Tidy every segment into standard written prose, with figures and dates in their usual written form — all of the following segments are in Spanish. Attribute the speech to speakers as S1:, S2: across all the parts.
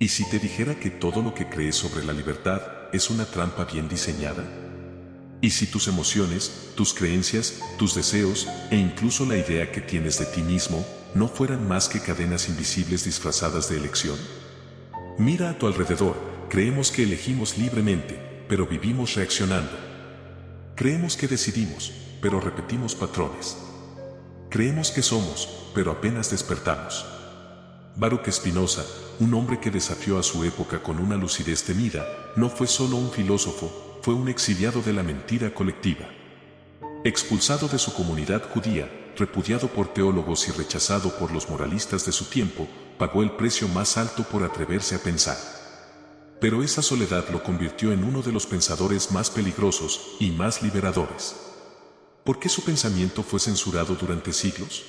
S1: ¿Y si te dijera que todo lo que crees sobre la libertad es una trampa bien diseñada? ¿Y si tus emociones, tus creencias, tus deseos e incluso la idea que tienes de ti mismo no fueran más que cadenas invisibles disfrazadas de elección? Mira a tu alrededor, creemos que elegimos libremente, pero vivimos reaccionando. Creemos que decidimos, pero repetimos patrones. Creemos que somos, pero apenas despertamos. Baruch Spinoza, un hombre que desafió a su época con una lucidez temida, no fue solo un filósofo, fue un exiliado de la mentira colectiva. Expulsado de su comunidad judía, repudiado por teólogos y rechazado por los moralistas de su tiempo, pagó el precio más alto por atreverse a pensar. Pero esa soledad lo convirtió en uno de los pensadores más peligrosos y más liberadores. ¿Por qué su pensamiento fue censurado durante siglos?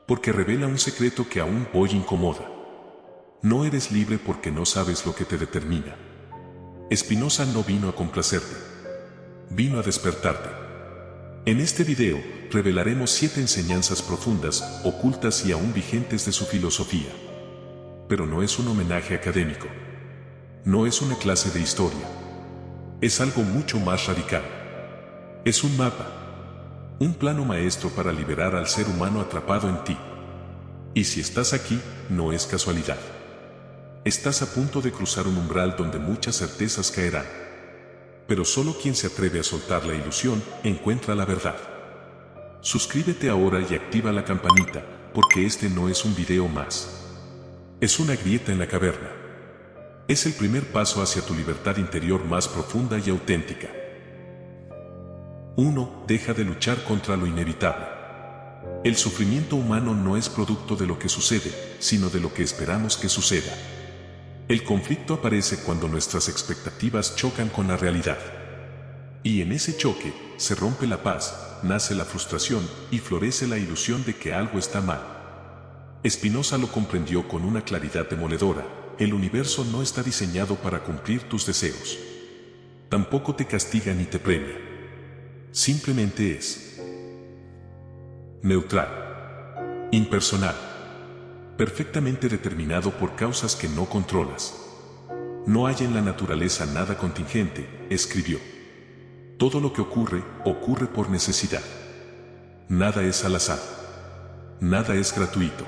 S1: Porque revela un secreto que aún hoy incomoda. No eres libre porque no sabes lo que te determina. Spinoza no vino a complacerte, vino a despertarte. En este video, revelaremos 7 enseñanzas profundas, ocultas y aún vigentes de su filosofía. Pero no es un homenaje académico. No es una clase de historia. Es algo mucho más radical. Es un mapa. Un plano maestro para liberar al ser humano atrapado en ti. Y si estás aquí, no es casualidad. Estás a punto de cruzar un umbral donde muchas certezas caerán. Pero solo quien se atreve a soltar la ilusión encuentra la verdad. Suscríbete ahora y activa la campanita, porque este no es un video más. Es una grieta en la caverna. Es el primer paso hacia tu libertad interior más profunda y auténtica. 1. Deja de luchar contra lo inevitable. El sufrimiento humano no es producto de lo que sucede, sino de lo que esperamos que suceda. El conflicto aparece cuando nuestras expectativas chocan con la realidad. Y en ese choque, se rompe la paz, nace la frustración y florece la ilusión de que algo está mal. Spinoza lo comprendió con una claridad demoledora: el universo no está diseñado para cumplir tus deseos. Tampoco te castiga ni te premia. Simplemente es neutral, impersonal, perfectamente determinado por causas que no controlas. No hay en la naturaleza nada contingente, escribió. Todo lo que ocurre, ocurre por necesidad. Nada es al azar. Nada es gratuito.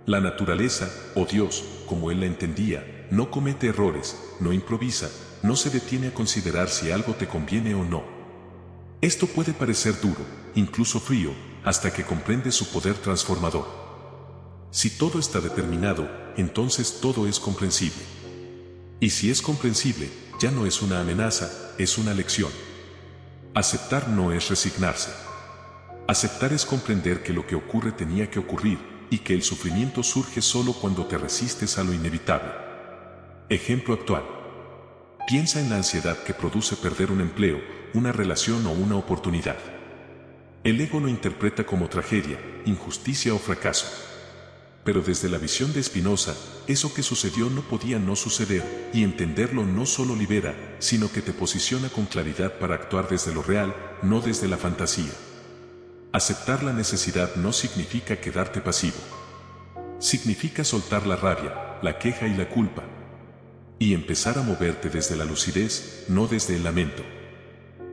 S1: La naturaleza, o Dios, como él la entendía, no comete errores, no improvisa, no se detiene a considerar si algo te conviene o no. Esto puede parecer duro, incluso frío, hasta que comprendes su poder transformador. Si todo está determinado, entonces todo es comprensible. Y si es comprensible, ya no es una amenaza, es una lección. Aceptar no es resignarse. Aceptar es comprender que lo que ocurre tenía que ocurrir, y que el sufrimiento surge solo cuando te resistes a lo inevitable. Ejemplo actual. Piensa en la ansiedad que produce perder un empleo, una relación o una oportunidad. El ego lo interpreta como tragedia, injusticia o fracaso. Pero desde la visión de Spinoza, eso que sucedió no podía no suceder, y entenderlo no solo libera, sino que te posiciona con claridad para actuar desde lo real, no desde la fantasía. Aceptar la necesidad no significa quedarte pasivo. Significa soltar la rabia, la queja y la culpa. Y empezar a moverte desde la lucidez, no desde el lamento.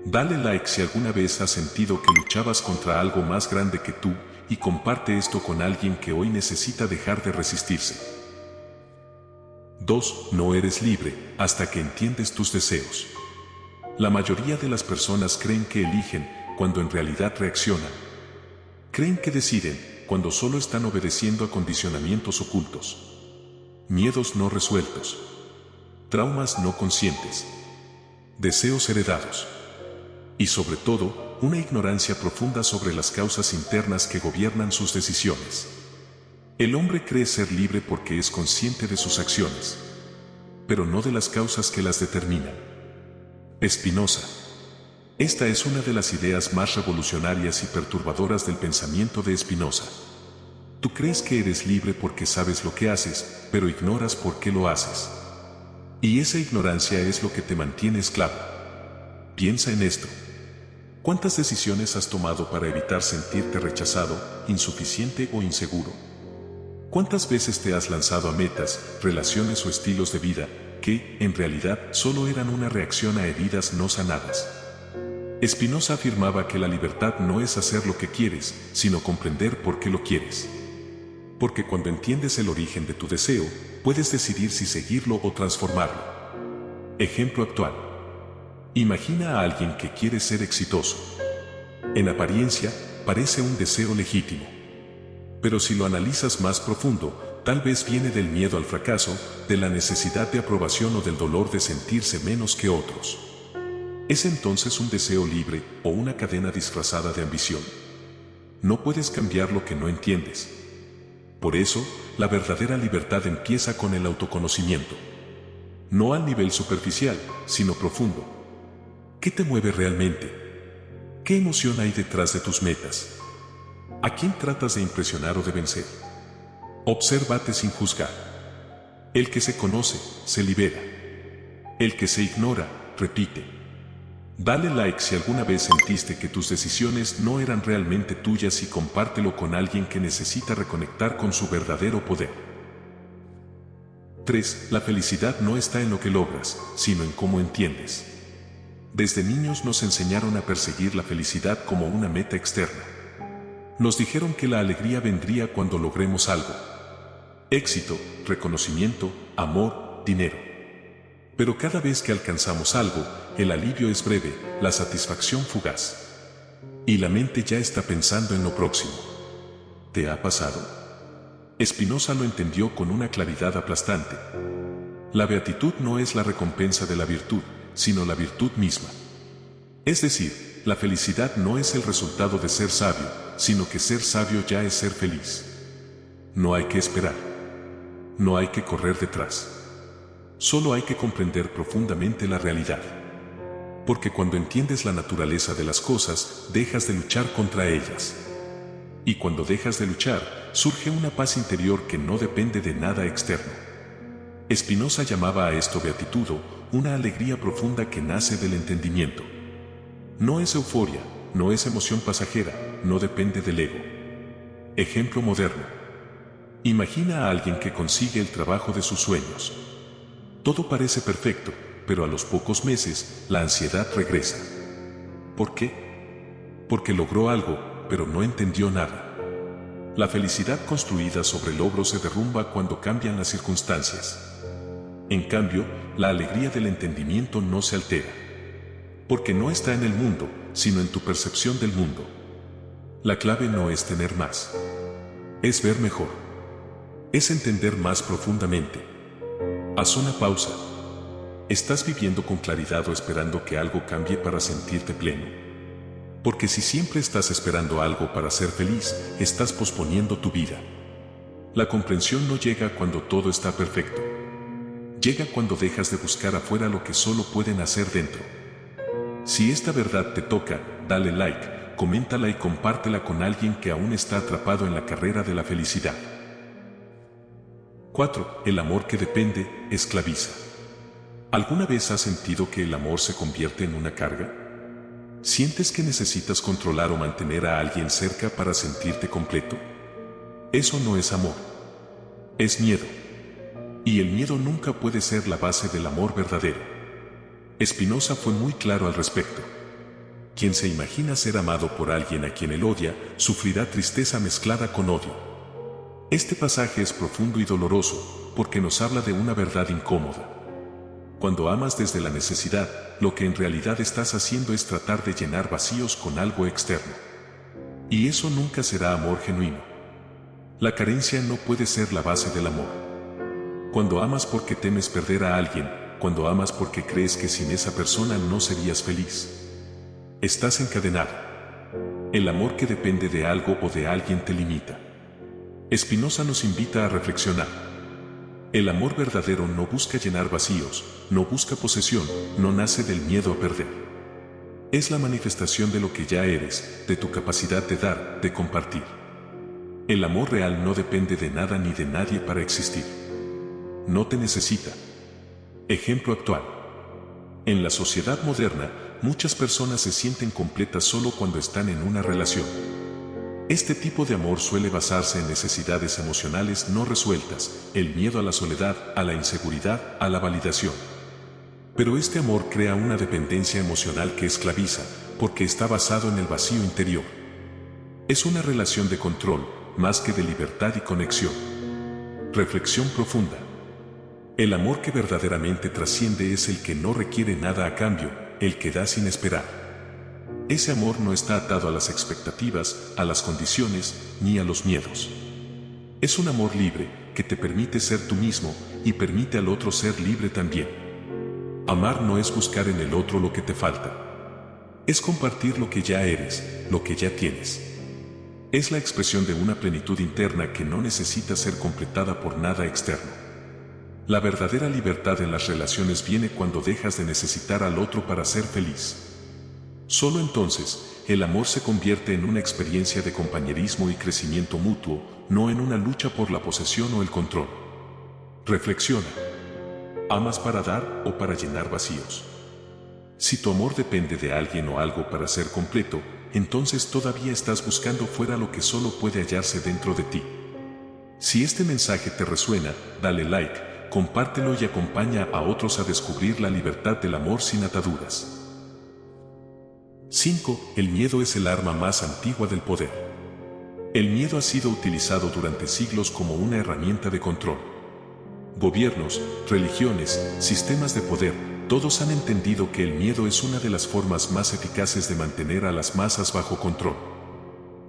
S1: Dale like si alguna vez has sentido que luchabas contra algo más grande que tú, y comparte esto con alguien que hoy necesita dejar de resistirse. 2. No eres libre hasta que entiendes tus deseos. La mayoría de las personas creen que eligen, cuando en realidad reaccionan. Creen que deciden, cuando solo están obedeciendo a condicionamientos ocultos. Miedos no resueltos. Traumas no conscientes. Deseos heredados. Y sobre todo, una ignorancia profunda sobre las causas internas que gobiernan sus decisiones. El hombre cree ser libre porque es consciente de sus acciones, pero no de las causas que las determinan. Spinoza. Esta es una de las ideas más revolucionarias y perturbadoras del pensamiento de Spinoza. Tú crees que eres libre porque sabes lo que haces, pero ignoras por qué lo haces. Y esa ignorancia es lo que te mantiene esclavo. Piensa en esto. ¿Cuántas decisiones has tomado para evitar sentirte rechazado, insuficiente o inseguro? ¿Cuántas veces te has lanzado a metas, relaciones o estilos de vida que, en realidad, solo eran una reacción a heridas no sanadas? Spinoza afirmaba que la libertad no es hacer lo que quieres, sino comprender por qué lo quieres. Porque cuando entiendes el origen de tu deseo, puedes decidir si seguirlo o transformarlo. Ejemplo actual. Imagina a alguien que quiere ser exitoso. En apariencia, parece un deseo legítimo. Pero si lo analizas más profundo, tal vez viene del miedo al fracaso, de la necesidad de aprobación o del dolor de sentirse menos que otros. ¿Es entonces un deseo libre o una cadena disfrazada de ambición? No puedes cambiar lo que no entiendes. Por eso, la verdadera libertad empieza con el autoconocimiento. No al nivel superficial, sino profundo. ¿Qué te mueve realmente? ¿Qué emoción hay detrás de tus metas? ¿A quién tratas de impresionar o de vencer? Obsérvate sin juzgar. El que se conoce, se libera. El que se ignora, repite. Dale like si alguna vez sentiste que tus decisiones no eran realmente tuyas y compártelo con alguien que necesita reconectar con su verdadero poder. 3. La felicidad no está en lo que logras, sino en cómo entiendes. Desde niños nos enseñaron a perseguir la felicidad como una meta externa. Nos dijeron que la alegría vendría cuando logremos algo. Éxito, reconocimiento, amor, dinero. Pero cada vez que alcanzamos algo, el alivio es breve, la satisfacción fugaz. Y la mente ya está pensando en lo próximo. ¿Te ha pasado? Spinoza lo entendió con una claridad aplastante. La beatitud no es la recompensa de la virtud, sino la virtud misma. Es decir, la felicidad no es el resultado de ser sabio, sino que ser sabio ya es ser feliz. No hay que esperar. No hay que correr detrás. Solo hay que comprender profundamente la realidad. Porque cuando entiendes la naturaleza de las cosas, dejas de luchar contra ellas. Y cuando dejas de luchar, surge una paz interior que no depende de nada externo. Spinoza llamaba a esto beatitud, una alegría profunda que nace del entendimiento. No es euforia, no es emoción pasajera, no depende del ego. Ejemplo moderno. Imagina a alguien que consigue el trabajo de sus sueños. Todo parece perfecto, pero a los pocos meses, la ansiedad regresa. ¿Por qué? Porque logró algo, pero no entendió nada. La felicidad construida sobre logro se derrumba cuando cambian las circunstancias. En cambio, la alegría del entendimiento no se altera. Porque no está en el mundo, sino en tu percepción del mundo. La clave no es tener más. Es ver mejor. Es entender más profundamente. Haz una pausa. ¿Estás viviendo con claridad o esperando que algo cambie para sentirte pleno? Porque si siempre estás esperando algo para ser feliz, estás posponiendo tu vida. La comprensión no llega cuando todo está perfecto. Llega cuando dejas de buscar afuera lo que solo pueden hacer dentro. Si esta verdad te toca, dale like, coméntala y compártela con alguien que aún está atrapado en la carrera de la felicidad. 4. El amor que depende, esclaviza. ¿Alguna vez has sentido que el amor se convierte en una carga? ¿Sientes que necesitas controlar o mantener a alguien cerca para sentirte completo? Eso no es amor. Es miedo. Y el miedo nunca puede ser la base del amor verdadero. Spinoza fue muy claro al respecto. Quien se imagina ser amado por alguien a quien él odia, sufrirá tristeza mezclada con odio. Este pasaje es profundo y doloroso, porque nos habla de una verdad incómoda. Cuando amas desde la necesidad, lo que en realidad estás haciendo es tratar de llenar vacíos con algo externo. Y eso nunca será amor genuino. La carencia no puede ser la base del amor. Cuando amas porque temes perder a alguien, cuando amas porque crees que sin esa persona no serías feliz, estás encadenado. El amor que depende de algo o de alguien te limita. Spinoza nos invita a reflexionar. El amor verdadero no busca llenar vacíos, no busca posesión, no nace del miedo a perder. Es la manifestación de lo que ya eres, de tu capacidad de dar, de compartir. El amor real no depende de nada ni de nadie para existir. No te necesita. Ejemplo actual. En la sociedad moderna, muchas personas se sienten completas solo cuando están en una relación. Este tipo de amor suele basarse en necesidades emocionales no resueltas, el miedo a la soledad, a la inseguridad, a la validación. Pero este amor crea una dependencia emocional que esclaviza, porque está basado en el vacío interior. Es una relación de control, más que de libertad y conexión. Reflexión profunda. El amor que verdaderamente trasciende es el que no requiere nada a cambio, el que da sin esperar. Ese amor no está atado a las expectativas, a las condiciones, ni a los miedos. Es un amor libre, que te permite ser tú mismo, y permite al otro ser libre también. Amar no es buscar en el otro lo que te falta. Es compartir lo que ya eres, lo que ya tienes. Es la expresión de una plenitud interna que no necesita ser completada por nada externo. La verdadera libertad en las relaciones viene cuando dejas de necesitar al otro para ser feliz. Solo entonces, el amor se convierte en una experiencia de compañerismo y crecimiento mutuo, no en una lucha por la posesión o el control. Reflexiona. ¿Amas para dar o para llenar vacíos? Si tu amor depende de alguien o algo para ser completo, entonces todavía estás buscando fuera lo que solo puede hallarse dentro de ti. Si este mensaje te resuena, dale like, compártelo y acompaña a otros a descubrir la libertad del amor sin ataduras. 5. El miedo es el arma más antigua del poder. El miedo ha sido utilizado durante siglos como una herramienta de control. Gobiernos, religiones, sistemas de poder, todos han entendido que el miedo es una de las formas más eficaces de mantener a las masas bajo control.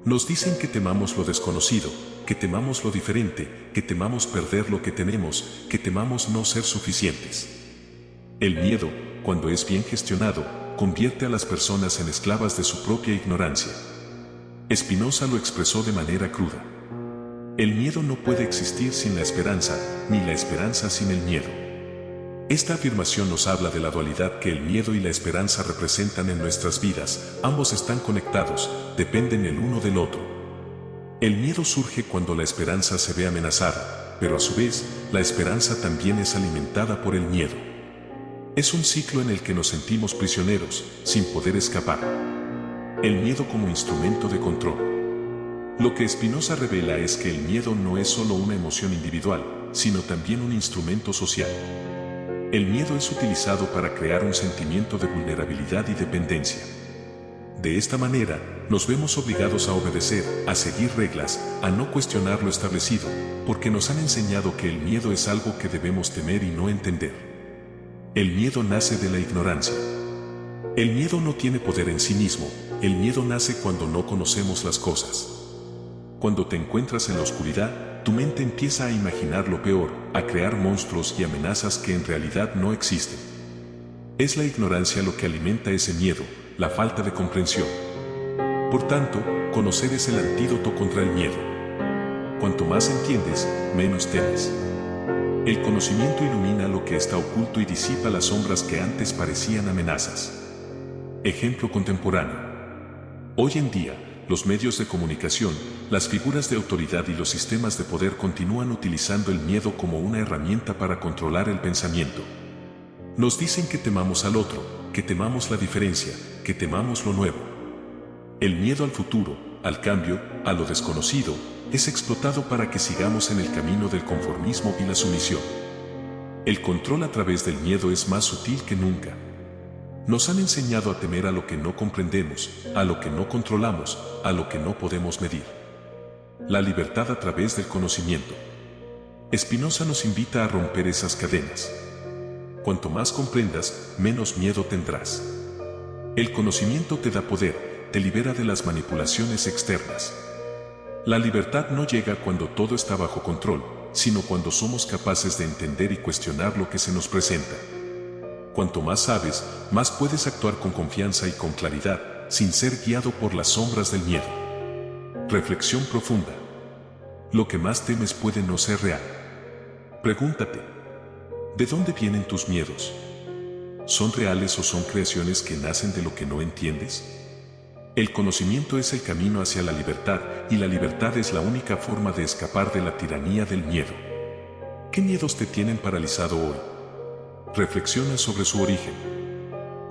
S1: Nos dicen que temamos lo desconocido, que temamos lo diferente, que temamos perder lo que tenemos, que temamos no ser suficientes. El miedo, cuando es bien gestionado, convierte a las personas en esclavas de su propia ignorancia. Spinoza lo expresó de manera cruda. El miedo no puede existir sin la esperanza, ni la esperanza sin el miedo. Esta afirmación nos habla de la dualidad que el miedo y la esperanza representan en nuestras vidas. Ambos están conectados, dependen el uno del otro. El miedo surge cuando la esperanza se ve amenazada, pero a su vez, la esperanza también es alimentada por el miedo. Es un ciclo en el que nos sentimos prisioneros, sin poder escapar. El miedo como instrumento de control. Lo que Spinoza revela es que el miedo no es solo una emoción individual, sino también un instrumento social. El miedo es utilizado para crear un sentimiento de vulnerabilidad y dependencia. De esta manera, nos vemos obligados a obedecer, a seguir reglas, a no cuestionar lo establecido, porque nos han enseñado que el miedo es algo que debemos temer y no entender. El miedo nace de la ignorancia. El miedo no tiene poder en sí mismo, el miedo nace cuando no conocemos las cosas. Cuando te encuentras en la oscuridad, tu mente empieza a imaginar lo peor, a crear monstruos y amenazas que en realidad no existen. Es la ignorancia lo que alimenta ese miedo, la falta de comprensión. Por tanto, conocer es el antídoto contra el miedo. Cuanto más entiendes, menos temes. El conocimiento ilumina lo que está oculto y disipa las sombras que antes parecían amenazas. Ejemplo contemporáneo. Hoy en día, los medios de comunicación, las figuras de autoridad y los sistemas de poder continúan utilizando el miedo como una herramienta para controlar el pensamiento. Nos dicen que temamos al otro, que temamos la diferencia, que temamos lo nuevo. El miedo al futuro, al cambio, a lo desconocido, es explotado para que sigamos en el camino del conformismo y la sumisión. El control a través del miedo es más sutil que nunca. Nos han enseñado a temer a lo que no comprendemos, a lo que no controlamos, a lo que no podemos medir. La libertad a través del conocimiento. Spinoza nos invita a romper esas cadenas. Cuanto más comprendas, menos miedo tendrás. El conocimiento te da poder, te libera de las manipulaciones externas. La libertad no llega cuando todo está bajo control, sino cuando somos capaces de entender y cuestionar lo que se nos presenta. Cuanto más sabes, más puedes actuar con confianza y con claridad, sin ser guiado por las sombras del miedo. Reflexión profunda. Lo que más temes puede no ser real. Pregúntate, ¿de dónde vienen tus miedos? ¿Son reales o son creaciones que nacen de lo que no entiendes? El conocimiento es el camino hacia la libertad, y la libertad es la única forma de escapar de la tiranía del miedo. ¿Qué miedos te tienen paralizado hoy? Reflexiona sobre su origen.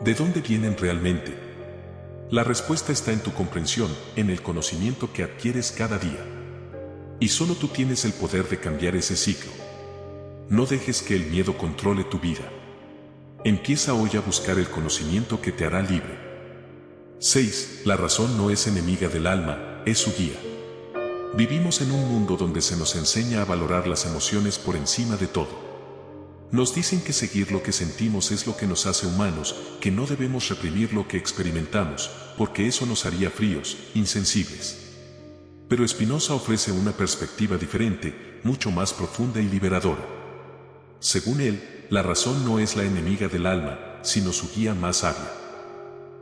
S1: ¿De dónde vienen realmente? La respuesta está en tu comprensión, en el conocimiento que adquieres cada día. Y solo tú tienes el poder de cambiar ese ciclo. No dejes que el miedo controle tu vida. Empieza hoy a buscar el conocimiento que te hará libre. 6. La razón no es enemiga del alma, es su guía. Vivimos en un mundo donde se nos enseña a valorar las emociones por encima de todo. Nos dicen que seguir lo que sentimos es lo que nos hace humanos, que no debemos reprimir lo que experimentamos, porque eso nos haría fríos, insensibles. Pero Spinoza ofrece una perspectiva diferente, mucho más profunda y liberadora. Según él, la razón no es la enemiga del alma, sino su guía más sabia.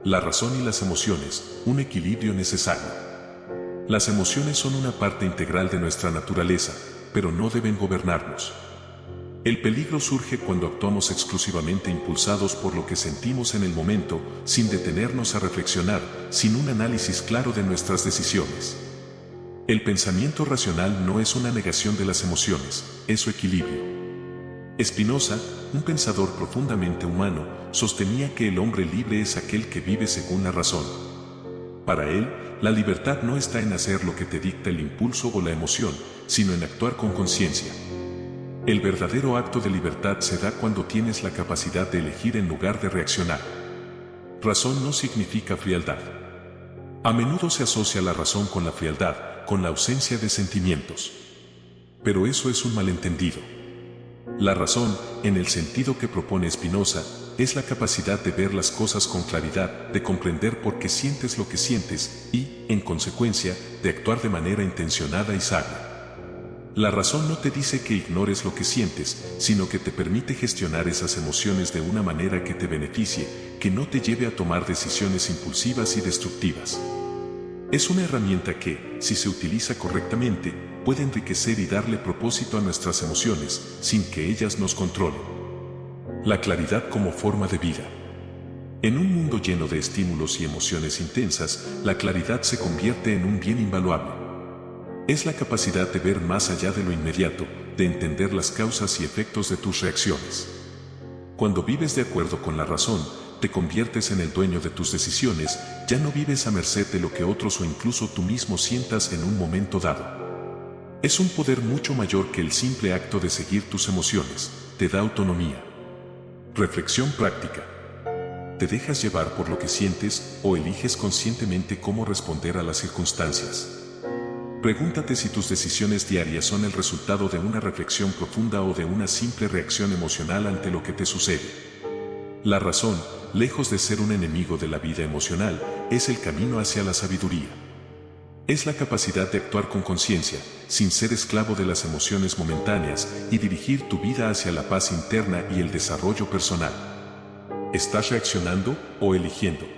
S1: La razón y las emociones, un equilibrio necesario. Las emociones son una parte integral de nuestra naturaleza, pero no deben gobernarnos. El peligro surge cuando actuamos exclusivamente impulsados por lo que sentimos en el momento, sin detenernos a reflexionar, sin un análisis claro de nuestras decisiones. El pensamiento racional no es una negación de las emociones, es su equilibrio. Spinoza, un pensador profundamente humano, sostenía que el hombre libre es aquel que vive según la razón. Para él, la libertad no está en hacer lo que te dicta el impulso o la emoción, sino en actuar con conciencia. El verdadero acto de libertad se da cuando tienes la capacidad de elegir en lugar de reaccionar. Razón no significa frialdad. A menudo se asocia la razón con la frialdad, con la ausencia de sentimientos. Pero eso es un malentendido. La razón, en el sentido que propone Spinoza, es la capacidad de ver las cosas con claridad, de comprender por qué sientes lo que sientes y, en consecuencia, de actuar de manera intencionada y sabia. La razón no te dice que ignores lo que sientes, sino que te permite gestionar esas emociones de una manera que te beneficie, que no te lleve a tomar decisiones impulsivas y destructivas. Es una herramienta que, si se utiliza correctamente, puede enriquecer y darle propósito a nuestras emociones, sin que ellas nos controlen. La claridad como forma de vida. En un mundo lleno de estímulos y emociones intensas, la claridad se convierte en un bien invaluable. Es la capacidad de ver más allá de lo inmediato, de entender las causas y efectos de tus reacciones. Cuando vives de acuerdo con la razón, te conviertes en el dueño de tus decisiones, ya no vives a merced de lo que otros o incluso tú mismo sientas en un momento dado. Es un poder mucho mayor que el simple acto de seguir tus emociones, te da autonomía. Reflexión práctica. ¿Te dejas llevar por lo que sientes o eliges conscientemente cómo responder a las circunstancias? Pregúntate si tus decisiones diarias son el resultado de una reflexión profunda o de una simple reacción emocional ante lo que te sucede. La razón, lejos de ser un enemigo de la vida emocional, es el camino hacia la sabiduría. Es la capacidad de actuar con conciencia, sin ser esclavo de las emociones momentáneas, y dirigir tu vida hacia la paz interna y el desarrollo personal. ¿Estás reaccionando o eligiendo?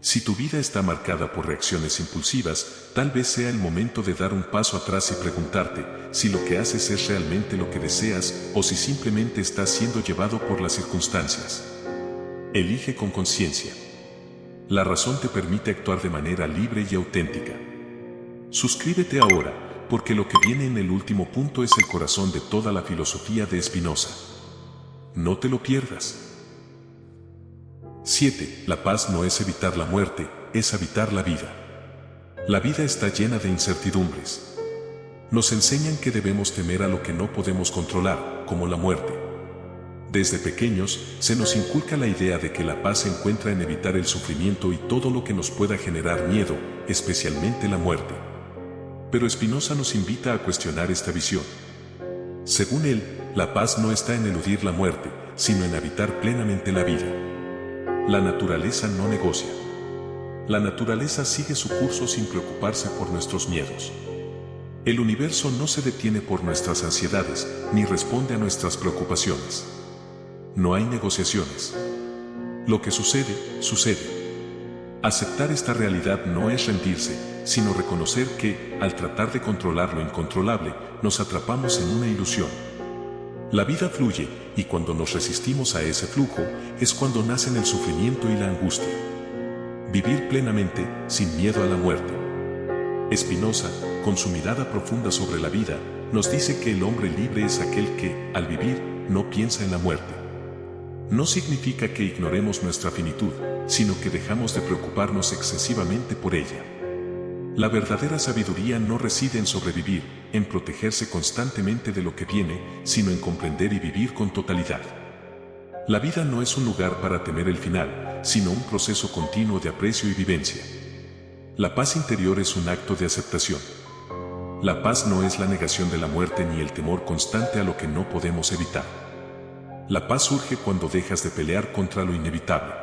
S1: Si tu vida está marcada por reacciones impulsivas, tal vez sea el momento de dar un paso atrás y preguntarte si lo que haces es realmente lo que deseas o si simplemente estás siendo llevado por las circunstancias. Elige con conciencia. La razón te permite actuar de manera libre y auténtica. Suscríbete ahora, porque lo que viene en el último punto es el corazón de toda la filosofía de Spinoza. No te lo pierdas. 7. La paz no es evitar la muerte, es habitar la vida. La vida está llena de incertidumbres. Nos enseñan que debemos temer a lo que no podemos controlar, como la muerte. Desde pequeños, se nos inculca la idea de que la paz se encuentra en evitar el sufrimiento y todo lo que nos pueda generar miedo, especialmente la muerte. Pero Spinoza nos invita a cuestionar esta visión. Según él, la paz no está en eludir la muerte, sino en habitar plenamente la vida. La naturaleza no negocia. La naturaleza sigue su curso sin preocuparse por nuestros miedos. El universo no se detiene por nuestras ansiedades, ni responde a nuestras preocupaciones. No hay negociaciones. Lo que sucede, sucede. Aceptar esta realidad no es rendirse, sino reconocer que, al tratar de controlar lo incontrolable, nos atrapamos en una ilusión. La vida fluye, y cuando nos resistimos a ese flujo, es cuando nacen el sufrimiento y la angustia. Vivir plenamente, sin miedo a la muerte. Spinoza, con su mirada profunda sobre la vida, nos dice que el hombre libre es aquel que, al vivir, no piensa en la muerte. No significa que ignoremos nuestra finitud, sino que dejamos de preocuparnos excesivamente por ella. La verdadera sabiduría no reside en sobrevivir, en protegerse constantemente de lo que viene, sino en comprender y vivir con totalidad. La vida no es un lugar para temer el final, sino un proceso continuo de aprecio y vivencia. La paz interior es un acto de aceptación. La paz no es la negación de la muerte ni el temor constante a lo que no podemos evitar. La paz surge cuando dejas de pelear contra lo inevitable.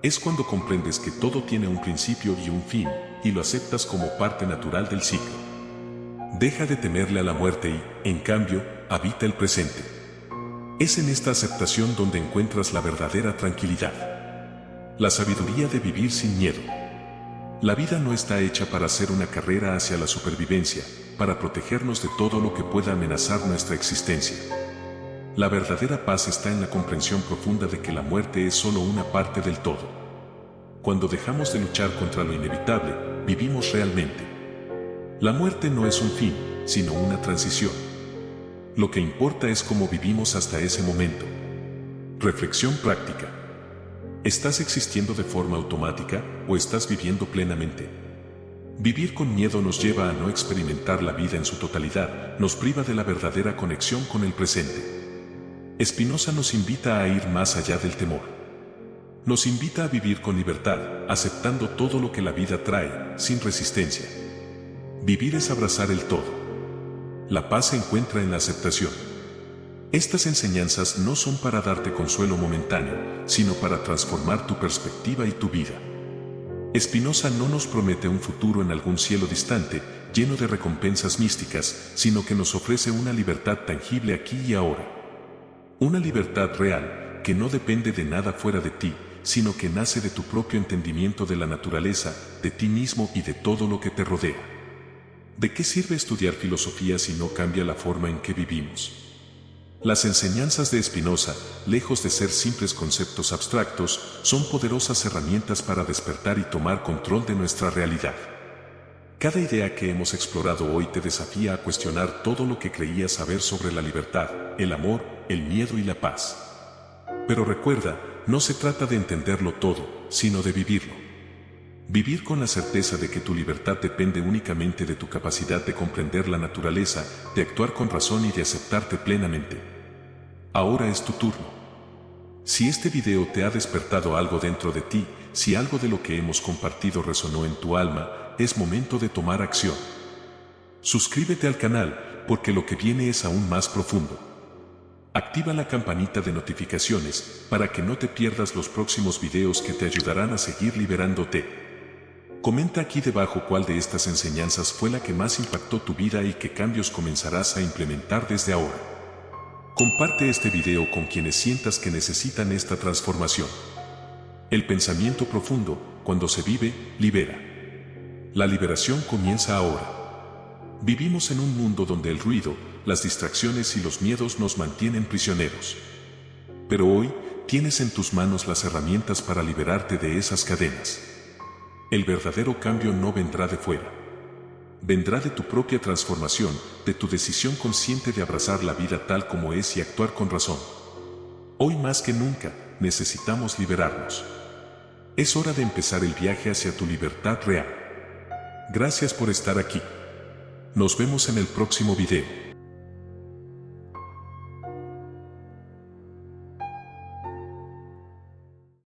S1: Es cuando comprendes que todo tiene un principio y un fin, y lo aceptas como parte natural del ciclo. Deja de temerle a la muerte y, en cambio, habita el presente. Es en esta aceptación donde encuentras la verdadera tranquilidad. La sabiduría de vivir sin miedo. La vida no está hecha para ser una carrera hacia la supervivencia, para protegernos de todo lo que pueda amenazar nuestra existencia. La verdadera paz está en la comprensión profunda de que la muerte es solo una parte del todo. Cuando dejamos de luchar contra lo inevitable, vivimos realmente. La muerte no es un fin, sino una transición. Lo que importa es cómo vivimos hasta ese momento. Reflexión práctica. ¿Estás existiendo de forma automática o estás viviendo plenamente? Vivir con miedo nos lleva a no experimentar la vida en su totalidad, nos priva de la verdadera conexión con el presente. Spinoza nos invita a ir más allá del temor. Nos invita a vivir con libertad, aceptando todo lo que la vida trae, sin resistencia. Vivir es abrazar el todo. La paz se encuentra en la aceptación. Estas enseñanzas no son para darte consuelo momentáneo, sino para transformar tu perspectiva y tu vida. Spinoza no nos promete un futuro en algún cielo distante, lleno de recompensas místicas, sino que nos ofrece una libertad tangible aquí y ahora. Una libertad real, que no depende de nada fuera de ti, sino que nace de tu propio entendimiento de la naturaleza, de ti mismo y de todo lo que te rodea. ¿De qué sirve estudiar filosofía si no cambia la forma en que vivimos? Las enseñanzas de Spinoza, lejos de ser simples conceptos abstractos, son poderosas herramientas para despertar y tomar control de nuestra realidad. Cada idea que hemos explorado hoy te desafía a cuestionar todo lo que creías saber sobre la libertad, el amor, el miedo y la paz. Pero recuerda, no se trata de entenderlo todo, sino de vivirlo. Vivir con la certeza de que tu libertad depende únicamente de tu capacidad de comprender la naturaleza, de actuar con razón y de aceptarte plenamente. Ahora es tu turno. Si este video te ha despertado algo dentro de ti, si algo de lo que hemos compartido resonó en tu alma, es momento de tomar acción. Suscríbete al canal, porque lo que viene es aún más profundo. Activa la campanita de notificaciones, para que no te pierdas los próximos videos que te ayudarán a seguir liberándote. Comenta aquí debajo cuál de estas enseñanzas fue la que más impactó tu vida y qué cambios comenzarás a implementar desde ahora. Comparte este video con quienes sientas que necesitan esta transformación. El pensamiento profundo, cuando se vive, libera. La liberación comienza ahora. Vivimos en un mundo donde el ruido, las distracciones y los miedos nos mantienen prisioneros. Pero hoy, tienes en tus manos las herramientas para liberarte de esas cadenas. El verdadero cambio no vendrá de fuera. Vendrá de tu propia transformación, de tu decisión consciente de abrazar la vida tal como es y actuar con razón. Hoy más que nunca, necesitamos liberarnos. Es hora de empezar el viaje hacia tu libertad real. Gracias por estar aquí. Nos vemos en el próximo video.